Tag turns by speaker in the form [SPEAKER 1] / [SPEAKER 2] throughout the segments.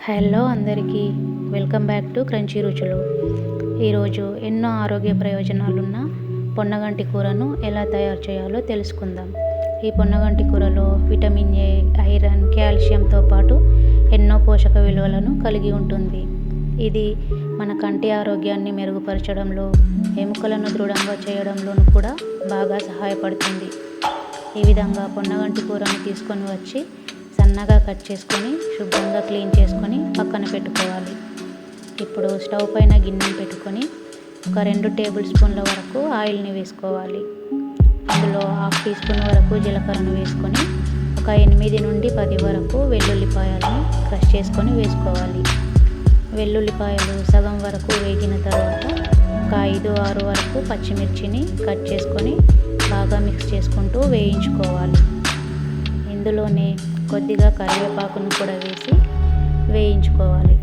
[SPEAKER 1] Hello అందరికీ welcome back to crunchy రుచులు. ఈరోజు ఎన్నో ఆరోగ్య ప్రయోజనాలున్న పొన్నగంటి కూరను ఎలా తయారు చేయాలో తెలుసుకుందాం. ఈ పొన్నగంటి కూరలో విటమిన్ ఏ, ఐరన్, కాల్షియంతో పాటు ఎన్నో పోషక విలువలను కలిగి ఉంటుంది. ఇది మన కంటి ఆరోగ్యాన్ని మెరుగుపరచడంలో, ఎముకలను దృఢంగా చేయడంలోనూ కూడా బాగా సహాయపడుతుంది. ఈ విధంగా పొన్నగంటి కూరను తీసుకొని వచ్చి సన్నగా కట్ చేసుకొని శుభ్రంగా క్లీన్ చేసుకొని పక్కన పెట్టుకోవాలి. ఇప్పుడు స్టవ్ పైన గిన్నెను పెట్టుకొని ఒక 2 టేబుల్ స్పూన్ల వరకు ఆయిల్ని వేసుకోవాలి. అందులో 1/2 టీ స్పూన్ వరకు జీలకర్రను వేసుకొని ఒక 8 నుండి 10 వరకు వెల్లుల్లిపాయలను క్రష్ చేసుకొని వేసుకోవాలి. వెల్లుల్లిపాయలు సగం వరకు వేగిన తర్వాత ఒక 5-6 వరకు పచ్చిమిర్చిని కట్ చేసుకొని బాగా మిక్స్ చేసుకుంటూ వేయించుకోవాలి. ఇందులోనే కొద్దిగా కరివేపాకును కూడా వేసి వేయించుకోవాలి.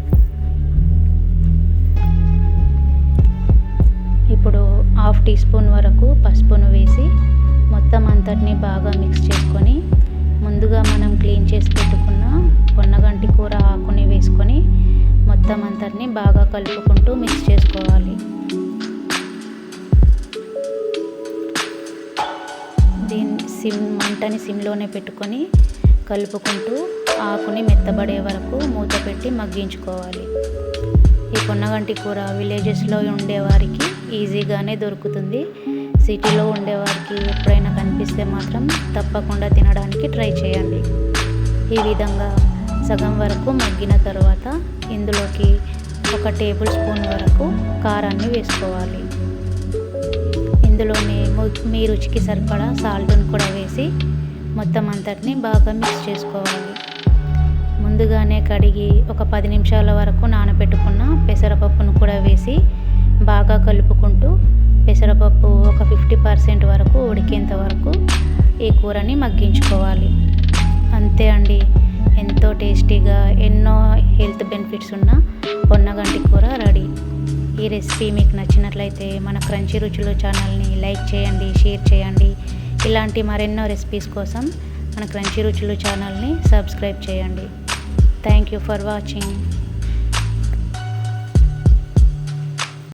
[SPEAKER 1] ఇప్పుడు 1/2 టీ స్పూన్ వరకు పసుపును వేసి మొత్తం అంతటిని బాగా మిక్స్ చేసుకొని ముందుగా మనం క్లీన్ చేసి పెట్టుకున్న పొన్నగంటి కూర ఆకుని వేసుకొని మొత్తం అంతటిని బాగా కలుపుకుంటూ మిక్స్ చేసుకోవాలి. మంటని సిమ్లోనే పెట్టుకొని కలుపుకుంటూ ఆకుని మెత్తబడే వరకు మూత పెట్టి మగ్గించుకోవాలి. ఈ పొన్నగంటి కూర విలేజెస్లో ఉండేవారికి ఈజీగానే దొరుకుతుంది. సిటీలో ఉండేవారికి ఎప్పుడైనా కనిపిస్తే మాత్రం తప్పకుండా తినడానికి ట్రై చేయండి. ఈ విధంగా సగం వరకు మగ్గిన తర్వాత ఇందులోకి 1 టేబుల్ స్పూన్ వరకు కారాన్ని వేసుకోవాలి. ఇందులోనే మీ రుచికి సరిపడా సాల్ట్ను కూడా వేసి మొత్తం అంతటిని బాగా మిక్స్ చేసుకోవాలి. ముందుగానే కడిగి ఒక 10 నిమిషాల వరకు నానబెట్టుకున్న పెసరపప్పును కూడా వేసి బాగా కలుపుకుంటూ పెసరపప్పు ఒక 50% వరకు ఉడికేంత వరకు ఈ కూరని మగ్గించుకోవాలి. అంతే అండి, ఎంతో టేస్టీగా ఎన్నో హెల్త్ బెనిఫిట్స్ ఉన్న పొన్నగంటి కూర రెడీ. ఈ రెసిపీ మీకు నచ్చినట్లయితే మన క్రంచీ రుచులు ఛానల్ని లైక్ చేయండి, షేర్ చేయండి. ఇలాంటి మరెన్నో రెసిపీస్ కోసం మన క్రంచీ రుచులు ఛానల్ని సబ్స్క్రైబ్ చేయండి. Thank you for watching.